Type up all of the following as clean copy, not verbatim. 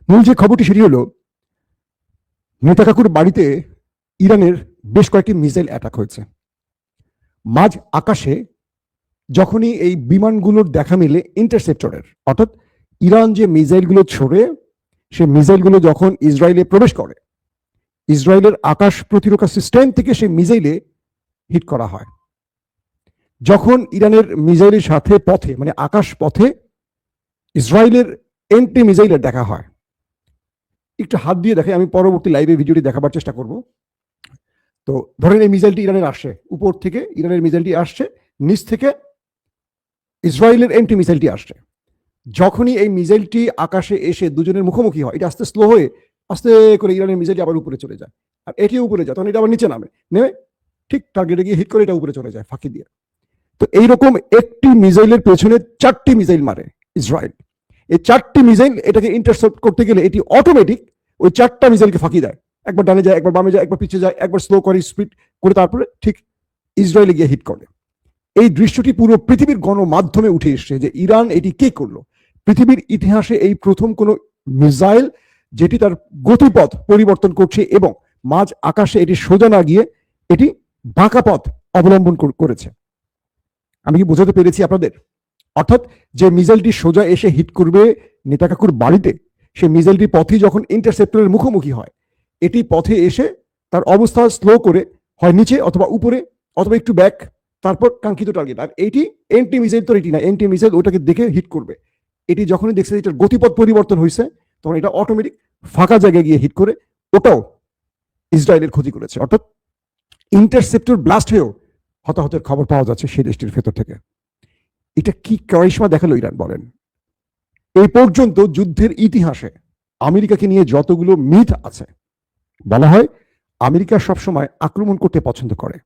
মূল যে খবরটি সেটি হলো, নেতা কাকুর বাড়িতে ইরানের বেশ কয়েকটি মিসাইল অ্যাটাক হয়েছে। মাঝ আকাশে যখনই এই বিমানগুলোর দেখা মিলে ইন্টারসেপ্টরের, অর্থাৎ ইরান যে মিসাইলগুলো ছোড়ে সে মিসাইলগুলো যখন ইসরায়েলে প্রবেশ করে, ইসরায়েলের আকাশ প্রতিরক্ষা সিস্টেম থেকে সেই মিসাইলে হিট করা হয়। যখন ইরানের মিসাইলের সাথে পথে মানে আকাশ পথে ইসরায়েলের এন্টি মিসাইলের দেখা হয়, একটু হাত দিয়ে দেখে, আমি পরবর্তী লাইভে ভিডিওটি দেখাবার চেষ্টা করব। তো ধরেন এই মিসাইলটি ইরানের আসছে, উপর থেকে ইরানের মিসাইলটি আসছে, নিচ থেকে ইসরায়েলের এন্টি মিসাইলটি আসছে। যখনই এই মিসাইলটি আকাশে এসে দুজনের মুখোমুখি হয়, এটা আস্তে স্লো হয়ে আস্তে করে ইরানের মিসাইলটি আবার উপরে চলে যায়, আর এটি উপরে যায়, তখন এটা আবার নিচে নেমে ঠিক টার্গেটে গিয়ে হিট করে এটা উপরে চলে যায় ফাঁকি দিয়ে। তো এইরকম একটি মিসাইলের পেছনে 4টি মিসাইল মারে ইসরায়েল। এই 4টি মিসাইল এটাকে ইন্টারসেপ্ট করতে গেলে এটি অটোমেটিক ওই 4টা মিসাইলকে ফাঁকি দেয়, একবার ডানে যায়, একবার বামে যায়, একবার পিছিয়ে যায়, একবার স্লো করে স্পিড করে তারপরে ঠিক ইসরায়েলে গিয়ে হিট করে। এই দৃশ্যটি পুরো পৃথিবীর গণমাধ্যমে উঠে এসছে যে ইরান এটি কে করলো। পৃথিবীর ইতিহাসে এই প্রথম কোন মিসাইল যেটি তার গতিপথ পরিবর্তন করছে এবং মাঝ আকাশে এটি সোজা না গিয়ে এটি বাঁকা পথ অবলম্বন করেছে। আমি কি বোঝাতে পেরেছি আপনাদের? অর্থাৎ যে মিসাইলটি সোজা এসে হিট করবে নেতা কাকুর বাড়িতে, সেই মিসাইলটি পথে যখন ইন্টারসেপ্টরের মুখোমুখি হয়, এটি পথে এসে তার অবস্থা স্লো করে হয় নিচে অথবা উপরে অথবা একটু ব্যাক, তারপর কাঙ্ক্ষিত টার্গেট। আর এইটি এন্টি মিসাইল তো এটি না, এন্টি মিসাইল ওটাকে দেখে হিট করবে। এটি যখনই দেখছে এটার গতিপথ পরিবর্তন হয়েছে, তখন এটা অটোমেটিক ফাঁকা জায়গায় গিয়ে হিট করে ওটাও ইসরায়েলের ক্ষতি করেছে। অর্থাৎ ইন্টারসেপ্টর ব্লাস্ট হয়েও হতাহতের খবর পাওয়া যাচ্ছে সেই দেশটির ভেতর থেকে। এটা কি কারিশমা দেখালো ইরান বলেন? এই পর্যন্ত যুদ্ধের ইতিহাসে আমেরিকাকে নিয়ে যতগুলো মিথ আছে, বলা হয় আমেরিকা সবসময় আক্রমণ করতে পছন্দ করে,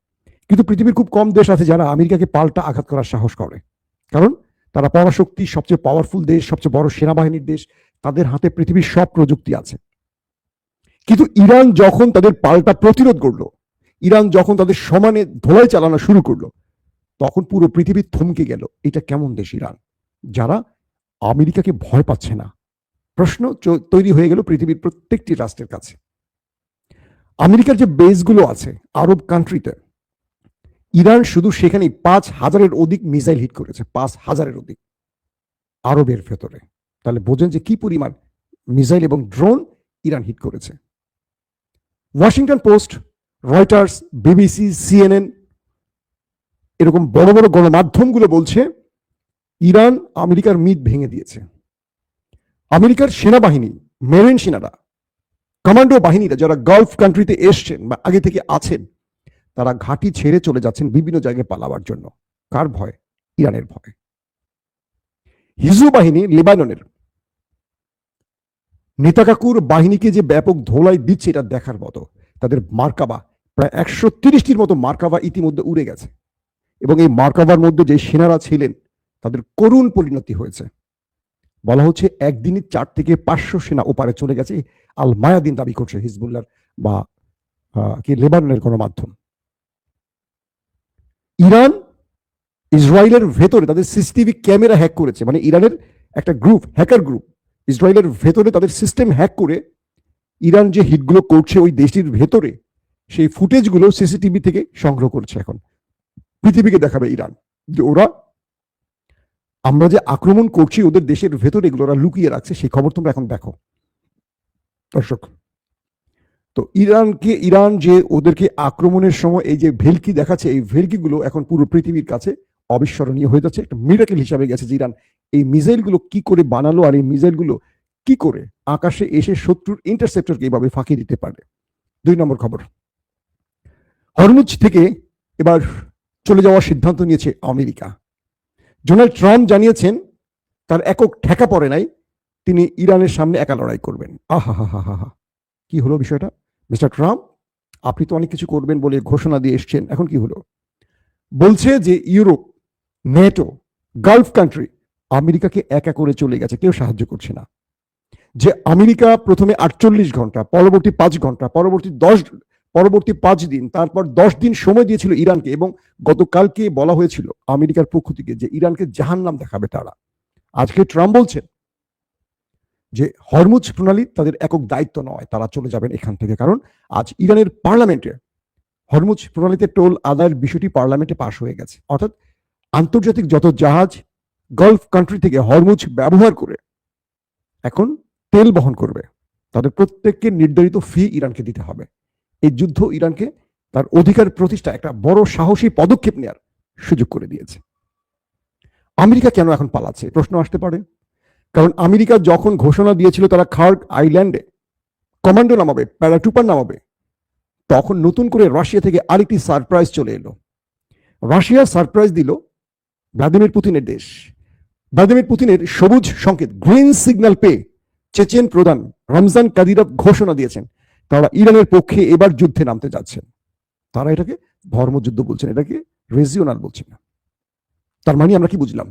কিন্তু পৃথিবীর খুব কম দেশ আছে যারা আমেরিকাকে পাল্টা আঘাত করার সাহস করে। কারণ তারা পরাশক্তি, সবচেয়ে পাওয়ারফুল দেশ, সবচেয়ে বড় সেনাবাহিনীর দেশ, তাদের হাতে পৃথিবীর সব প্রযুক্তি আছে। কিন্তু ইরান যখন তাদের পাল্টা প্রতিরোধ করলো, ইরান যখন তাদের সমানে ধোলাই চালানো শুরু করলো, তখন পুরো পৃথিবী থমকে গেল। এটা কেমন দেশ ইরান, যারা আমেরিকাকে ভয় পাচ্ছে না? প্রশ্ন তৈরি হয়ে গেল পৃথিবীর প্রত্যেকটি রাষ্ট্রের কাছে। আমেরিকার যে বেসগুলো আছে আরব কান্ট্রিতে, ইরান শুধু সেখানে 5,000-এর অধিক মিসাইল হিট করেছে, 5,000-এর অধিক আরবের ভেতরে। তাহলে বোঝেন যে কি পরিমাণ মিসাইল এবং ড্রোন ইরান হিট করেছে। Washington post, Reuters, BBC, CNN এরকম বড় বড় গণমাধ্যমগুলো বলছে ইরান আমেরিকার মিথ ভেঙে দিয়েছে। আমেরিকার সেনাবাহিনী, মেরিন সেনারা, কমান্ডো বাহিনীরা যারা গালফ কান্ট্রিতে এসছেন বা আগে থেকে আছেন, তারা ঘাঁটি ছেড়ে চলে যাচ্ছেন বিভিন্ন জায়গায় পালাবার জন্য। কার ভয়? ইরানের ভয়। হিজবু বাহিনী লেবাননের নেতা কাকুর বাহিনীকে যে ব্যাপক ধোলাই দিচ্ছে এটা দেখার মতো। তাদের মার্কাবা প্রায় 130টির মতো মার্কাবা ইতিমধ্যে উড়ে গেছে, এবং এই মার্কাবার মধ্যে যে সেনারা ছিলেন তাদের করুণ পরিণতি হয়েছে। বলা হচ্ছে একদিনই 4 থেকে 500 সেনা ওপারে চলে গেছে। আল মায়াদিন দাবি করছে হিজবুল্লাহর বা কি লেবাননের গণমাধ্যম। ইরান ইসরায়েলের ভেতরে তাদের সিসিটিভি ক্যামেরা হ্যাক করেছে, মানে ইরানের একটা গ্রুপ, হ্যাকার গ্রুপ, ইসরায়েলের ভেতরে তাদের সিস্টেম হ্যাক করে ইরান যে হিটগুলো করছে ওই দেশটির ভেতরে, সেই ফুটেজগুলো সিসিটিভি থেকে সংগ্রহ করছে। এখন পৃথিবীকে দেখাবে ইরান যে ওরা, আমরা যে আক্রমণ করছি ওদের দেশের ভেতরে এগুলো ওরা লুকিয়ে রাখছে, সেই খবর তোমরা এখন দেখো দর্শক। তো ইরান যে ওদেরকে আক্রমণের সময় এই যে ভেলকি দেখাচ্ছে, এই ভেলকিগুলো এখন পুরো পৃথিবীর কাছে অবিস্মরণীয় হয়ে যাচ্ছে, একটা মিরাকেল হিসাবে গেছে যে ইরান এই মিসাইলগুলো কি করে বানালো, আর এই মিসাইলগুলো কি করে আকাশে এসে শত্রুর ইন্টারসেপ্টরকে এইভাবে ফাঁকি দিতে পারে। 2 নম্বর খবর, হরমুজ থেকে এবার চলে যাওয়ার সিদ্ধান্ত নিয়েছে আমেরিকা। ডোনাল্ড ট্রাম্প জানিয়েছেন তার একক ঠেকা পড়ে নাই, তিনি ইরানের সামনে একা লড়াই করবেন। আহা হা হা হা, কি হলো বিষয়টা? মিস্টার ট্রাম্প, আপনি তো অনেক কিছু করবেন বলে ঘোষণা দিয়ে এসছেন, এখন কি হলো? বলছে যে ইউরোপ, নেটো, গালফ কান্ট্রি আমেরিকাকে একা করে চলে গেছে, কেউ সাহায্য করছে না। যে আমেরিকা প্রথমে 48 ঘন্টা, পরবর্তী 5 ঘন্টা, পরবর্তী 5 দিন, তারপর 10 দিন সময় দিয়েছিল ইরানকে, এবং গতকালকে বলা হয়েছিল আমেরিকার পক্ষ থেকে যে ইরানকে জাহান্নাম দেখাবে তারা। আজকে ট্রাম্প বলছেন যে হরমুজ প্রণালী তাদের একক দায়িত্ব নয়, তারা চলে যাবেন এখান থেকে। কারণ আজ ইরানের পার্লামেন্টে হরমুজ প্রণালীতে টোল আদায়ের বিষয়টি পার্লামেন্টে পাশ হয়ে গেছে। অর্থাৎ আন্তর্জাতিক যত জাহাজ গালফ কান্ট্রি থেকে হরমুজ ব্যবহার করে এখন তেল বহন করবে, তাদের প্রত্যেককে নির্ধারিত ফি ইরানকে দিতে হবে। এই যুদ্ধ ইরানকে তার অধিকার প্রতিষ্ঠা একটা বড় সাহসী পদক্ষেপ নেওয়ার সুযোগ করে দিয়েছে। আমেরিকা কেন এখন পালাচ্ছে প্রশ্ন আসতে পারে। কারণ আমেরিকা যখন ঘোষণা দিয়েছিল তারা খার্গ আইল্যান্ডে কমান্ডো নামাবে, প্যারাটুপার নামাবে, তখন নতুন করে রাশিয়া থেকে আরেকটি সারপ্রাইজ চলে এলো। রাশিয়া সারপ্রাইজ দিল ভ্লাদিমির পুতিনের দেশ। ভ্লাদিমির পুতিনের সবুজ সংকেত, গ্রিন সিগন্যাল পেয়ে চেচেন প্রধান রমজান কাদিরভ ঘোষণা দিয়েছেন তারা ইরানের পক্ষে এবার যুদ্ধে নামতে যাচ্ছেন। তারা এটাকে ধর্মযুদ্ধ বলছেন, এটাকে রিজিওনাল বলছেন না। তার মানে আমরা কি বুঝলাম?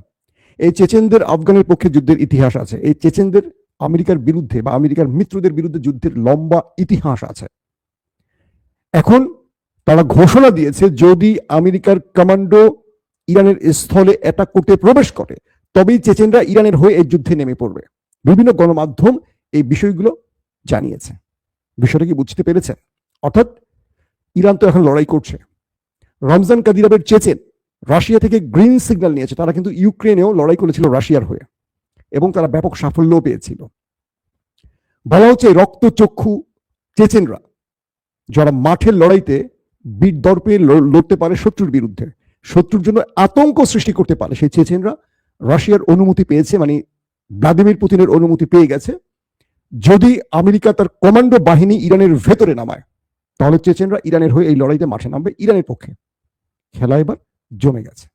এই চেচেনদের আফগানের পক্ষে যুদ্ধের ইতিহাস আছে, এই চেচেনদের আমেরিকার বিরুদ্ধে বা আমেরিকার মিত্রদের বিরুদ্ধে যুদ্ধের লম্বা ইতিহাস আছে। এখন তারা ঘোষণা দিয়েছে যদি আমেরিকার কমান্ডো ইরানের স্থলে অ্যাটাক করতে প্রবেশ করে তবেই চেচেনরা ইরানের হয়ে এই যুদ্ধে নেমে পড়বে। বিভিন্ন গণমাধ্যম এই বিষয়গুলো জানিয়েছে। বিষয়টা কি বুঝতে পেরেছেন? অর্থাৎ ইরান তো এখন লড়াই করছে। রমজান কাদিরভের চেচেন রাশিয়া থেকে গ্রিন সিগন্যাল নিয়েছে, তারা কিন্তু ইউক্রেনেও লড়াই করেছিল রাশিয়ার হয়ে এবং তারা ব্যাপক সাফল্যও পেয়েছিল। বলা হচ্ছে রক্তচক্ষু চেচেনরা যারা মাঠের লড়াইতে বীর দর্পে লড়তে পারে শত্রুর বিরুদ্ধে, শত্রুর জন্য আতঙ্ক সৃষ্টি করতে পারে, সেই চেচেনরা রাশিয়ার অনুমতি পেয়েছে, মানে ভ্লাদিমির পুতিনের অনুমতি পেয়ে গেছে। যদি আমেরিকা তার কমান্ডো বাহিনী ইরানের ভেতরে নামায় তাহলে চেচেনরা ইরানের হয়ে এই লড়াইতে মাঠে নামবে ইরানের পক্ষে। খেলা এবার জমে গেছে।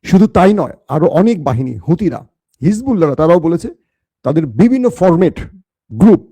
শুধু তাই নয়, আরো অনেক বাহিনী, হুতিরা, হিজবুল্লাহরা, তারাও বলেছে তাদের বিভিন্ন ফরম্যাট গ্রুপ